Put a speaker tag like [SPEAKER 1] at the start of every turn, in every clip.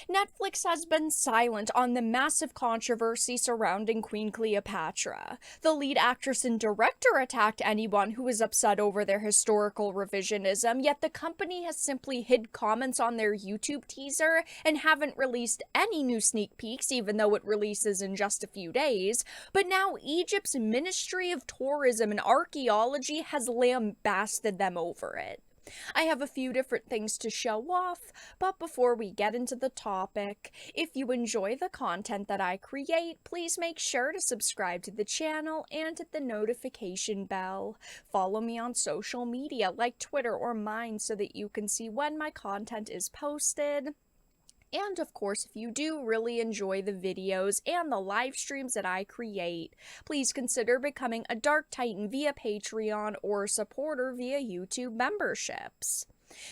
[SPEAKER 1] Netflix has been silent on the massive controversy surrounding Queen Cleopatra. The lead actress and director attacked anyone who was upset over their historical revisionism, yet the company has simply hid comments on their YouTube teaser and haven't released any new sneak peeks, even though it releases in just a few days. But now Egypt's Ministry of Tourism and Archaeology has lambasted them over it. I have a few different things to show off, but before we get into the topic, if you enjoy the content that I create, please make sure to subscribe to the channel and hit the notification bell. Follow me on social media like Twitter or mine so that you can see when my content is posted. And of course, if you do really enjoy the videos and the live streams that I create, please consider becoming a Dark Titan via Patreon or a supporter via YouTube memberships.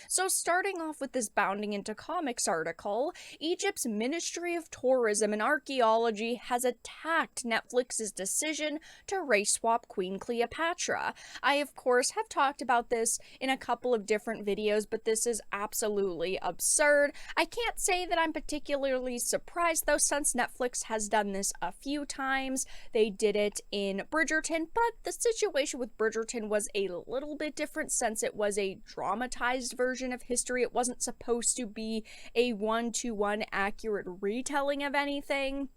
[SPEAKER 1] So starting off with this Bounding into Comics article, Egypt's Ministry of Tourism and Archaeology has attacked Netflix's decision to race swap Queen Cleopatra. I, of course, have talked about this in a couple of different videos, but this is absolutely absurd. I can't say that I'm particularly surprised, though, since Netflix has done this a few times. They did it in Bridgerton, but the situation with Bridgerton was a little bit different since it was a dramatized version of history. It wasn't supposed to be a one-to-one accurate retelling of anything.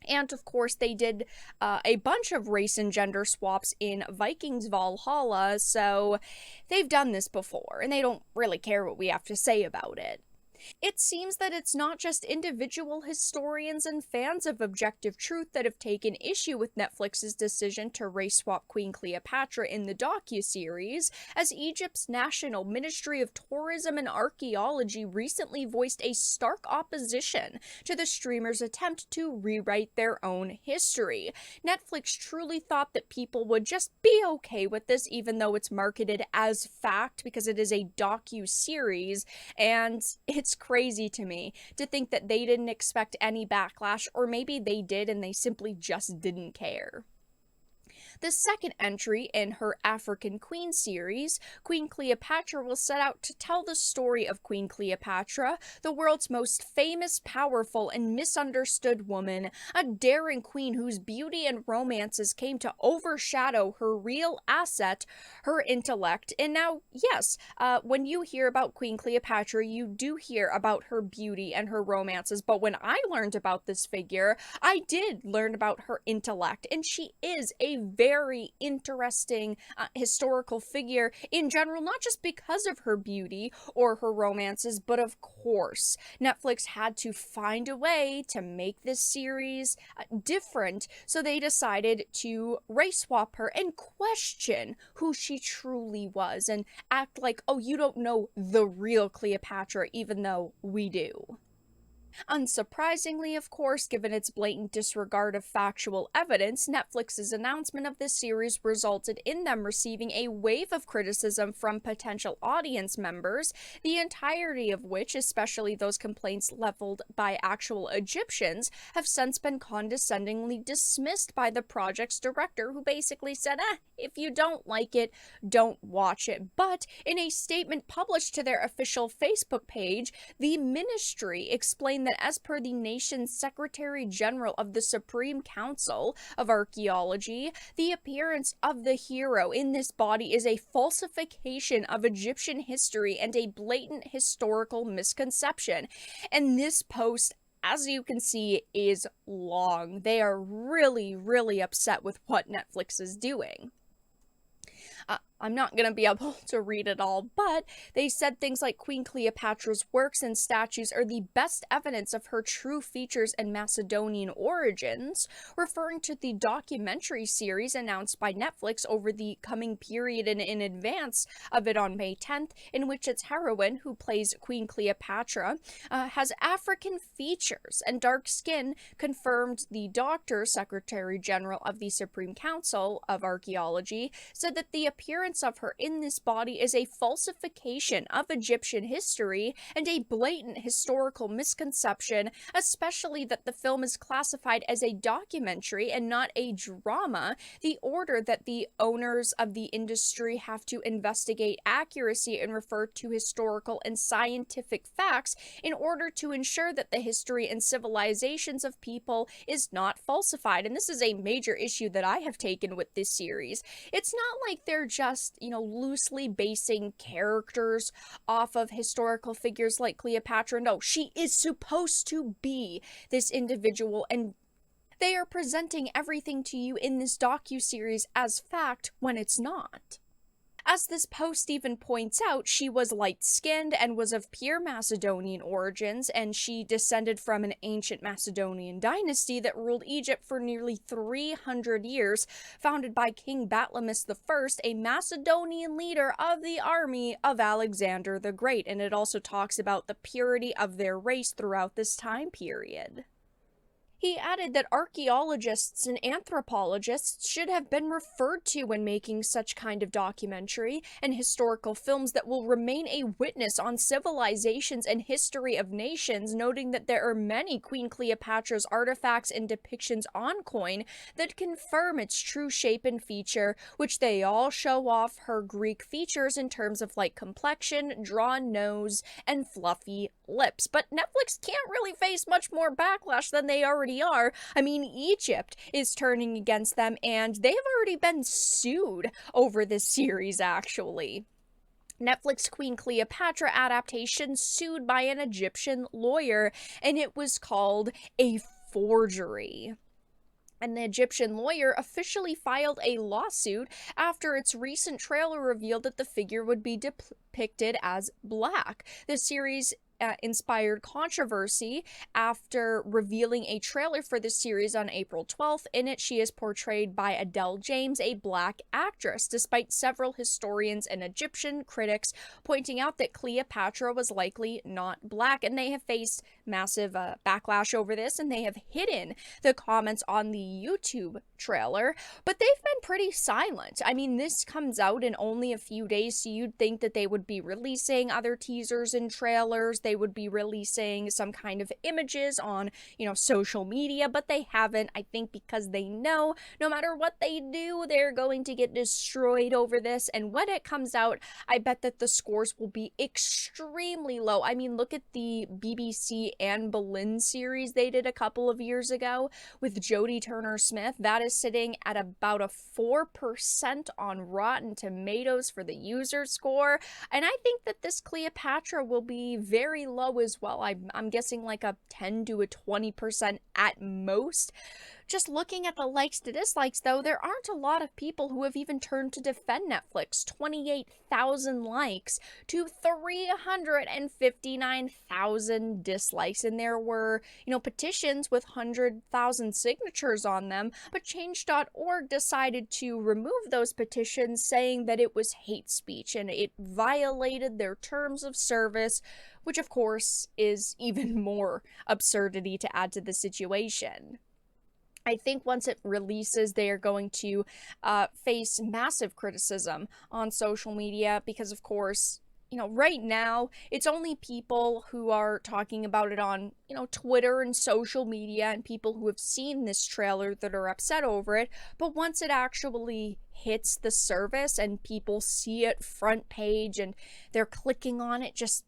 [SPEAKER 1] And of course, they did a bunch of race and gender swaps in Vikings Valhalla, so they've done this before, and they don't really care what we have to say about it. It seems that it's not just individual historians and fans of objective truth that have taken issue with Netflix's decision to race swap Queen Cleopatra in the docuseries, as Egypt's National Ministry of Tourism and Archaeology recently voiced a stark opposition to the streamer's attempt to rewrite their own history. Netflix truly thought that people would just be okay with this, even though it's marketed as fact because it is a docuseries, and it's crazy to me to think that they didn't expect any backlash, or maybe they did and they simply just didn't care. The second entry in her African Queen series, Queen Cleopatra will set out to tell the story of Queen Cleopatra, the world's most famous, powerful, and misunderstood woman, a daring queen whose beauty and romances came to overshadow her real asset, her intellect. And now, yes, when you hear about Queen Cleopatra, you do hear about her beauty and her romances, but when I learned about this figure, I did learn about her intellect, and she is a very interesting historical figure in general, not just because of her beauty or her romances, but of course, Netflix had to find a way to make this series different, so they decided to race swap her and question who she truly was and act like, oh, you don't know the real Cleopatra, even though we do. Unsurprisingly, of course, given its blatant disregard of factual evidence, Netflix's announcement of this series resulted in them receiving a wave of criticism from potential audience members, the entirety of which, especially those complaints leveled by actual Egyptians, have since been condescendingly dismissed by the project's director, who basically said, if you don't like it, don't watch it. But in a statement published to their official Facebook page, the ministry explained that as per the nation's Secretary General of the Supreme Council of Archaeology, the appearance of the hero in this body is a falsification of Egyptian history and a blatant historical misconception. And this post, as you can see, is long. They are really, really upset with what Netflix is doing. I'm not going to be able to read it all, but they said things like Queen Cleopatra's works and statues are the best evidence of her true features and Macedonian origins, referring to the documentary series announced by Netflix over the coming period and in advance of it on May 10th, in which its heroine, who plays Queen Cleopatra, has African features and dark skin, confirmed the doctor, Secretary General of the Supreme Council of Archaeology, said that the appearance appearance of her in this body is a falsification of Egyptian history and a blatant historical misconception, especially that the film is classified as a documentary and not a drama. The order that the owners of the industry have to investigate accuracy and refer to historical and scientific facts in order to ensure that the history and civilizations of people is not falsified. And this is a major issue that I have taken with this series. It's not like they're just, loosely basing characters off of historical figures like Cleopatra. No, she is supposed to be this individual, and they are presenting everything to you in this docuseries as fact when it's not. As this post even points out, she was light-skinned and was of pure Macedonian origins, and she descended from an ancient Macedonian dynasty that ruled Egypt for nearly 300 years, founded by King Batlamus I, a Macedonian leader of the army of Alexander the Great, and it also talks about the purity of their race throughout this time period. He added that archaeologists and anthropologists should have been referred to when making such kind of documentary and historical films that will remain a witness on civilizations and history of nations, noting that there are many Queen Cleopatra's artifacts and depictions on coin that confirm its true shape and feature, which they all show off her Greek features in terms of like complexion, drawn nose, and fluffy lips. But Netflix can't really face much more backlash than they already are. I mean, Egypt is turning against them, and they have already been sued over this series, actually. Netflix Queen Cleopatra adaptation sued by an Egyptian lawyer, and it was called a forgery. And the Egyptian lawyer officially filed a lawsuit after its recent trailer revealed that the figure would be depicted as black. The series inspired controversy after revealing a trailer for the series on April 12th. In it, she is portrayed by Adele James, a black actress, despite several historians and Egyptian critics pointing out that Cleopatra was likely not black, and they have faced massive backlash over this, and they have hidden the comments on the YouTube trailer, but they've been pretty silent. I mean, this comes out in only a few days, so you'd think that they would be releasing other teasers and trailers. They would be releasing some kind of images on, social media, but they haven't. I think because they know no matter what they do, they're going to get destroyed over this. And when it comes out, I bet that the scores will be extremely low. I mean, look at the BBC Anne Boleyn series they did a couple of years ago with Jodie Turner-Smith. That is sitting at about a 4% on Rotten Tomatoes for the user score. And I think that this Cleopatra will be very low as well. I'm guessing like a 10 to a 20% at most. Just looking at the likes to dislikes, though, there aren't a lot of people who have even turned to defend Netflix. 28,000 likes to 359,000 dislikes. And there were, petitions with 100,000 signatures on them, but Change.org decided to remove those petitions, saying that it was hate speech and it violated their terms of service, which of course is even more absurdity to add to the situation. I think once it releases, they are going to face massive criticism on social media because, of course, right now, it's only people who are talking about it on, Twitter and social media and people who have seen this trailer that are upset over it. But once it actually hits the service and people see it front page and they're clicking on it, just,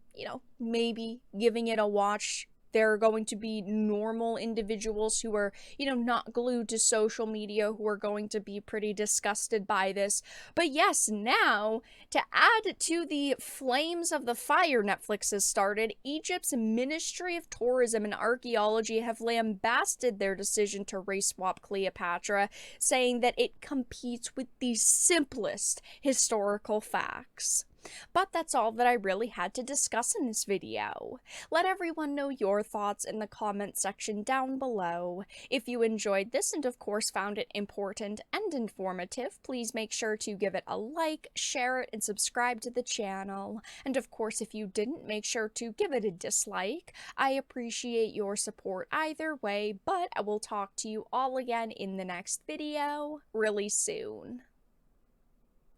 [SPEAKER 1] maybe giving it a watch, there are going to be normal individuals who are, not glued to social media who are going to be pretty disgusted by this. But yes, now, to add to the flames of the fire Netflix has started, Egypt's Ministry of Tourism and Archaeology have lambasted their decision to race swap Cleopatra, saying that it competes with the simplest historical facts. But that's all that I really had to discuss in this video. Let everyone know your thoughts in the comment section down below. If you enjoyed this and of course found it important and informative, please make sure to give it a like, share it, and subscribe to the channel. And of course, if you didn't, make sure to give it a dislike. I appreciate your support either way, but I will talk to you all again in the next video really soon.